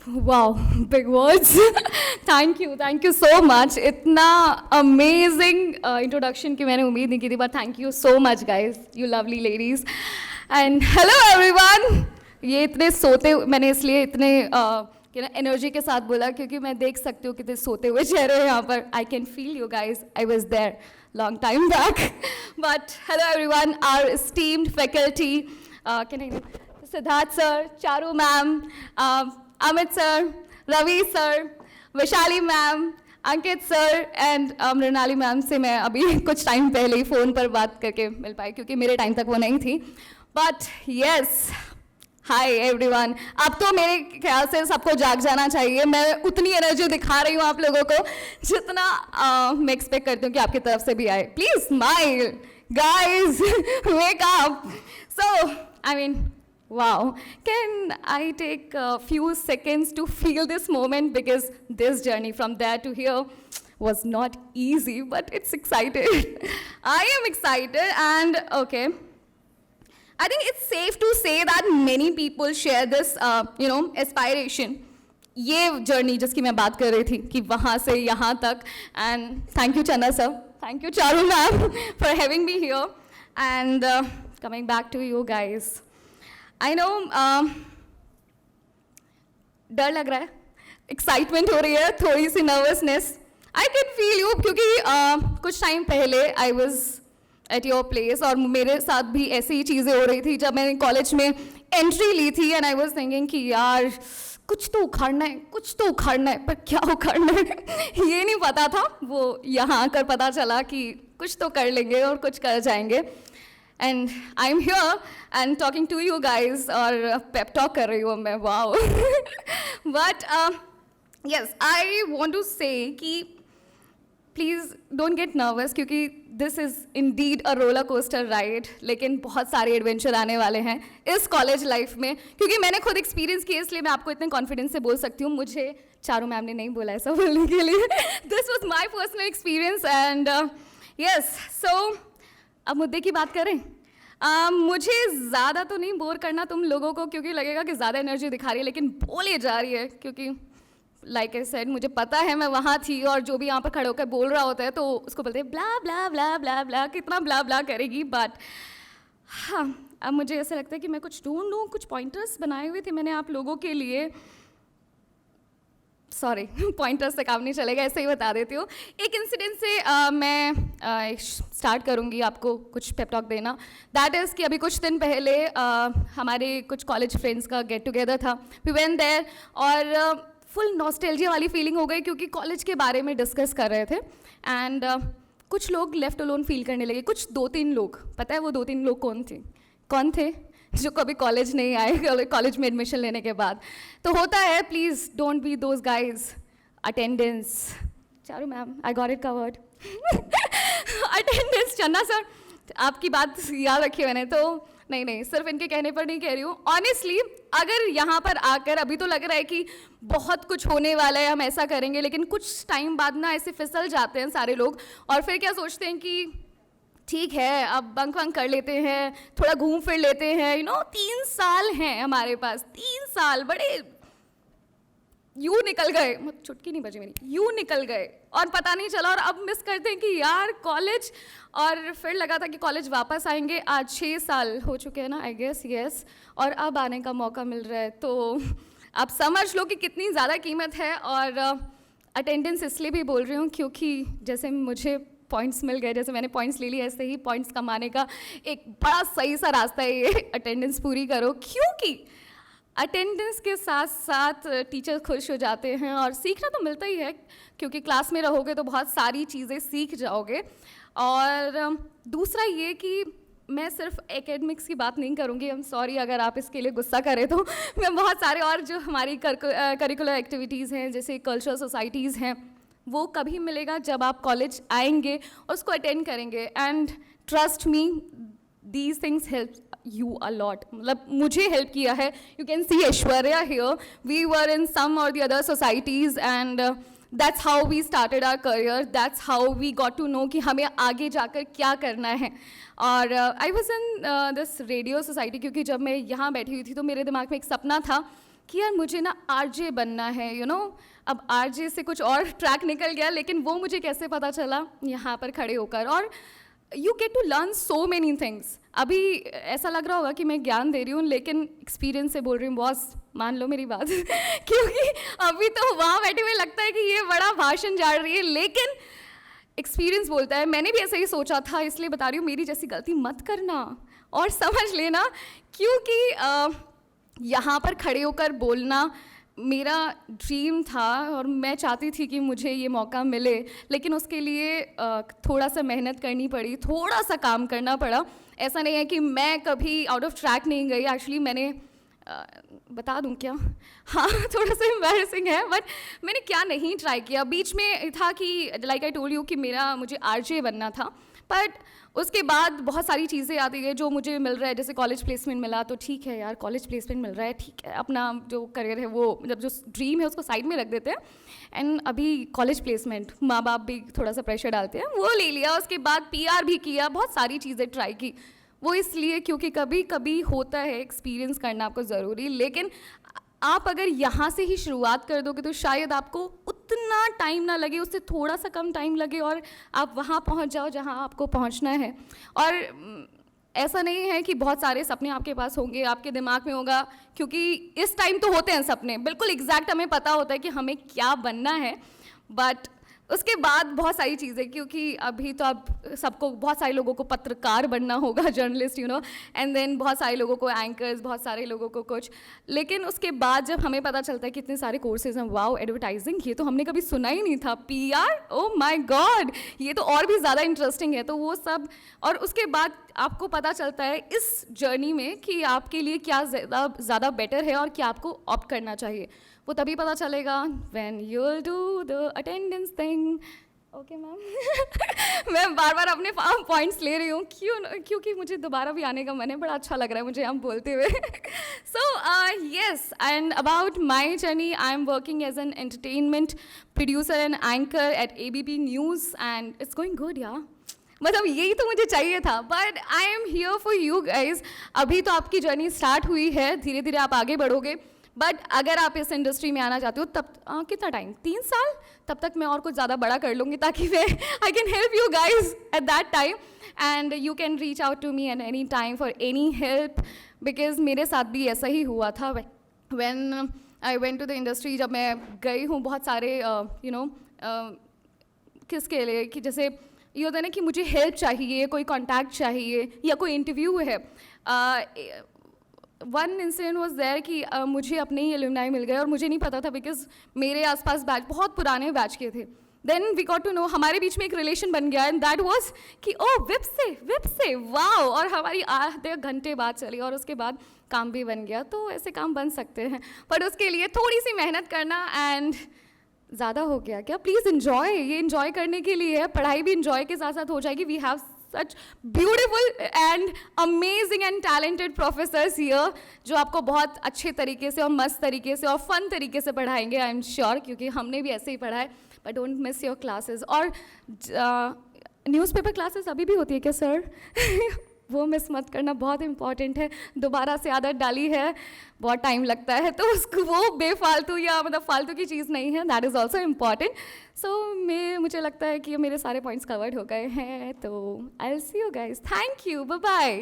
Wow, big words. Thank you so much. इतना amazing introduction की मैंने उम्मीद नहीं की थी, but thank you so much guys, you lovely ladies. And hello everyone. ये इतने सोते, मैंने इसलिए इतने एनर्जी के साथ बोला क्योंकि मैं देख सकती हूँ कितने सोते हुए चेहरे हैं यहाँ पर। I can feel you guys, I was there long time back. But hello everyone, our esteemed faculty, Siddharth sir, Charu ma'am, Amit sir, Ravi sir, Vishali ma'am, Ankit sir and Mrinali ma'am से मैं अभी कुछ टाइम पहले ही phone पर बात करके मिल पाई क्योंकि मेरे टाइम तक वो नहीं थी। But yes, hi everyone. अब तो मेरे ख्याल से सबको जाग जाना चाहिए। मैं उतनी एनर्जी दिखा रही हूँ आप लोगों को जितना मैं एक्सपेक्ट करती हूँ कि आपकी तरफ से भी आए। Please smile guys, wake up. So I mean wow, can I take a few seconds to feel this moment, because this journey from there to here was not easy, but it's excited. I am excited. And okay, I think it's safe to say that many people share this, aspiration. ये journey जिसकी मैं बात कर रही थी कि वहाँ से यहाँ तक. And thank you Channa sir, thank you Charu ma'am for having me here. And coming back to you guys, I know डर लग रहा है, एक्साइटमेंट हो रही है, थोड़ी सी nervousness. I can feel you क्योंकि कुछ टाइम पहले I was at your place और मेरे साथ भी ऐसी ही चीज़ें हो रही थी जब मैंने कॉलेज में एंट्री ली थी. एंड आई वॉज थिंकिंग कि यार कुछ तो उखाड़ना है, कुछ तो उखाड़ना है, पर क्या उखाड़ना है ये नहीं पता था. वो यहाँ आकर पता चला कि कुछ तो कर लेंगे और कुछ कर जाएंगे. And I'm here and talking to you guys, और pep talk कर रही हूँ मैं. Wow. But yes, I want to say कि please don't get nervous क्योंकि this is indeed a roller coaster ride. लेकिन बहुत सारे एडवेंचर आने वाले हैं इस कॉलेज लाइफ में क्योंकि मैंने खुद एक्सपीरियंस किया, इसलिए मैं आपको इतने कॉन्फिडेंस से बोल सकती हूँ. मुझे चारू मैम ने नहीं बोला ऐसा बोलने के लिए. This was my personal experience and yes, so अब मुद्दे की बात करें. मुझे ज़्यादा तो नहीं बोर करना तुम लोगों को क्योंकि लगेगा कि ज़्यादा एनर्जी दिखा रही है, लेकिन बोले जा रही है क्योंकि लाइक आई सेड मुझे पता है मैं वहाँ थी और जो भी यहाँ पर खड़े होकर बोल रहा होता है तो उसको बोलते हैं ब्ला ब्ला ब्ला ब्ला ब्ला, कितना ब्ला ब्ला करेगी. बट हाँ, अब मुझे ऐसा लगता है कि मैं कुछ ढूंढूँ. कुछ पॉइंटर्स बनाए हुए थे मैंने आप लोगों के लिए. सॉरी, पॉइंटर्स से काम नहीं चलेगा, ऐसे ही बता देती हूँ. एक इंसिडेंट से मैं स्टार्ट करूँगी आपको कुछ पेप टॉक देना. दैट इज़ कि अभी कुछ दिन पहले हमारे कुछ कॉलेज फ्रेंड्स का गेट टुगेदर था. वी वेंट देयर और फुल नॉस्टैल्जिया वाली फीलिंग हो गई क्योंकि कॉलेज के बारे में डिस्कस कर रहे थे. एंड कुछ लोग लेफ्ट अलोन फील करने लगे. कुछ 2-3 लोग, पता है वो 2-3 लोग कौन थे जो कभी कॉलेज नहीं आए कॉलेज में एडमिशन लेने के बाद. तो होता है, please don't be those guys. Attendance, Charu ma'am I got it covered. Attendance, चन्ना सर आपकी बात याद रखी मैंने. तो नहीं, सिर्फ इनके कहने पर नहीं कह रही हूँ. ऑनेस्टली अगर यहाँ पर आकर अभी तो लग रहा है कि बहुत कुछ होने वाला है, हम ऐसा करेंगे, लेकिन कुछ टाइम बाद ना ऐसे फिसल जाते हैं सारे लोग और फिर क्या सोचते हैं कि ठीक है अब बंक वंक कर लेते हैं, थोड़ा घूम फिर लेते हैं. 3 साल हैं हमारे पास, 3 साल बड़े यूँ निकल गए, चुटकी नहीं बजी मेरी, यूँ निकल गए और पता नहीं चला. और अब मिस करते हैं कि यार कॉलेज, और फिर लगा था कि कॉलेज वापस आएंगे. आज 6 साल हो चुके हैं ना, आई गेस. यस, और अब आने का मौका मिल रहा है. तो आप समझ लो कि कितनी ज़्यादा कीमत है. और अटेंडेंस इसलिए भी बोल रही हूँ क्योंकि जैसे मुझे पॉइंट्स मिल गए, जैसे मैंने पॉइंट्स ले लिए, ऐसे ही पॉइंट्स कमाने का एक बड़ा सही सा रास्ता है ये. अटेंडेंस पूरी करो क्योंकि अटेंडेंस के साथ साथ टीचर खुश हो जाते हैं और सीखना तो मिलता ही है क्योंकि क्लास में रहोगे तो बहुत सारी चीज़ें सीख जाओगे. और दूसरा ये कि मैं सिर्फ एकेडमिक्स की बात नहीं करूँगी. आई एम सॉरी अगर आप इसके लिए गुस्सा करें तो. मैं बहुत सारे और जो हमारी करिकुलर एक्टिविटीज़ हैं, जैसे कल्चरल सोसाइटीज़ हैं, वो कभी मिलेगा जब आप कॉलेज आएंगे और उसको अटेंड करेंगे. And trust me, these things help you a lot. मतलब मुझे हेल्प किया है. You can see Aishwarya here, we were in some और the other societies and that's how we started our career. That's how we got to know कि हमें आगे जाकर क्या करना है. और I was in this radio society क्योंकि जब मैं यहाँ बैठी हुई थी तो मेरे दिमाग में एक सपना था कि यार मुझे ना आरजे बनना है, अब आरजे से कुछ और ट्रैक निकल गया, लेकिन वो मुझे कैसे पता चला, यहाँ पर खड़े होकर। और you get to learn so many things. अभी ऐसा लग रहा होगा कि मैं ज्ञान दे रही हूँ, लेकिन एक्सपीरियंस से बोल रही हूँ बॉस, मान लो मेरी बात क्योंकि अभी तो वहाँ बैठे हुए लगता है कि ये बड़ा भाषण झाड़ रही है, लेकिन एक्सपीरियंस बोलता है। मैंने भी ऐसा ही सोचा था, इसलिए बता रही हूँ, मेरी जैसी गलती मत करना और समझ लेना, क्योंकि यहाँ पर खड़े होकर बोलना मेरा ड्रीम था और मैं चाहती थी कि मुझे ये मौका मिले, लेकिन उसके लिए थोड़ा सा मेहनत करनी पड़ी, थोड़ा सा काम करना पड़ा। ऐसा नहीं है कि मैं कभी आउट ऑफ ट्रैक नहीं गई। एक्चुअली मैंने बता दूं क्या, हाँ थोड़ा सा एम्बैरेसिंग है, बट मैंने क्या नहीं ट्राई किया। बीच में था कि लाइक आई टोल्ड यू कि मुझे आरजे बनना था, बट उसके बाद बहुत सारी चीज़ें आती है जो मुझे मिल रहा है। जैसे कॉलेज प्लेसमेंट मिला तो ठीक है यार, कॉलेज प्लेसमेंट मिल रहा है, ठीक है, अपना जो करियर है वो मतलब जो ड्रीम है उसको साइड में रख देते हैं। एंड अभी कॉलेज प्लेसमेंट, माँ बाप भी थोड़ा सा प्रेशर डालते हैं, वो ले लिया। उसके बाद PR भी किया, बहुत सारी चीज़ें ट्राई की। वो इसलिए क्योंकि कभी कभी होता है एक्सपीरियंस करना आपको ज़रूरी, लेकिन आप अगर यहाँ से ही शुरुआत कर दोगे तो शायद आपको उतना टाइम ना लगे, उससे थोड़ा सा कम टाइम लगे और आप वहाँ पहुँच जाओ जहाँ आपको पहुँचना है। और ऐसा नहीं है कि बहुत सारे सपने आपके पास होंगे, आपके दिमाग में होगा, क्योंकि इस टाइम तो होते हैं सपने, बिल्कुल एग्जैक्ट हमें पता होता है कि हमें क्या बनना है, बट उसके बाद बहुत सारी चीज़ें, क्योंकि अभी तो अब सबको, बहुत सारे लोगों को पत्रकार बनना होगा, जर्नलिस्ट एंड देन बहुत सारे लोगों को एंकर्स, बहुत सारे लोगों को कुछ। लेकिन उसके बाद जब हमें पता चलता है कि इतने सारे कोर्सेज हैं, वाओ एडवर्टाइजिंग, ये तो हमने कभी सुना ही नहीं था, PR, ओह माय गॉड, ये तो और भी ज़्यादा इंटरेस्टिंग है। तो वो सब, और उसके बाद आपको पता चलता है इस जर्नी में कि आपके लिए क्या ज़्यादा बेटर है और क्या आपको ऑप्ट करना चाहिए। वो तभी पता चलेगा when you will do the attendance thing. Okay ma'am मैं बार बार अपने पॉइंट्स ले रही हूँ, क्योंकि मुझे दोबारा भी आने का मन है, बड़ा अच्छा लग रहा है मुझे यहाँ बोलते हुए। So yes, and about my journey, I am working as an entertainment producer and anchor at ABP news and it's going good यार। मतलब यही तो मुझे चाहिए था, but I am here for you guys. अभी तो आपकी जर्नी स्टार्ट हुई है, धीरे धीरे आप आगे बढ़ोगे, बट अगर आप इस इंडस्ट्री में आना चाहते हो तब कितना टाइम, 3 साल, तब तक मैं और कुछ ज़्यादा बड़ा कर लूँगी ताकि मैं I can help you guys at that time, and you can reach out to me at any time for any help, because मेरे साथ भी ऐसा ही हुआ था। When I went to the industry, जब मैं गई हूँ बहुत सारे किसके लिए, कि जैसे ये होता है ना कि मुझे हेल्प चाहिए, कोई कॉन्टैक्ट चाहिए या कोई इंटरव्यू है। वन इंसिडेंट वॉज देयर कि मुझे अपने ही एलुमनाई मिल गए और मुझे नहीं पता था, बिकॉज मेरे आसपास बैच बहुत पुराने बैच के थे। Then we got to know, हमारे बीच में एक रिलेशन बन गया, एंड दैट वाज कि ओ विप से वाओ, और हमारी आधे घंटे बाद चली और उसके बाद काम भी बन गया। तो ऐसे काम बन सकते हैं, पर उसके लिए थोड़ी सी मेहनत करना, एंड ज़्यादा हो गया क्या, प्लीज़ इन्जॉय, ये इन्जॉय करने के लिए है, पढ़ाई भी इन्जॉय के साथ साथ हो जाएगी। We have such beautiful and amazing and talented professors here, जो आपको बहुत अच्छे तरीके से और मस्त तरीके से और फन तरीके से पढ़ाएंगे, आई एम श्योर, क्योंकि हमने भी ऐसे ही पढ़ा है। But don't miss your classes. और न्यूज़पेपर क्लासेस अभी भी होती है क्या सर? वो मिस मत करना, बहुत इंपॉर्टेंट है। दोबारा से आदत डाली है, बहुत टाइम लगता है, तो उसको वो बेफालतू या मतलब फालतू की चीज़ नहीं है, दैट इज़ ऑल्सो इम्पॉर्टेंट। सो मुझे लगता है कि मेरे सारे पॉइंट्स कवर्ड हो गए हैं, तो I will see you guys, thank you, bye bye.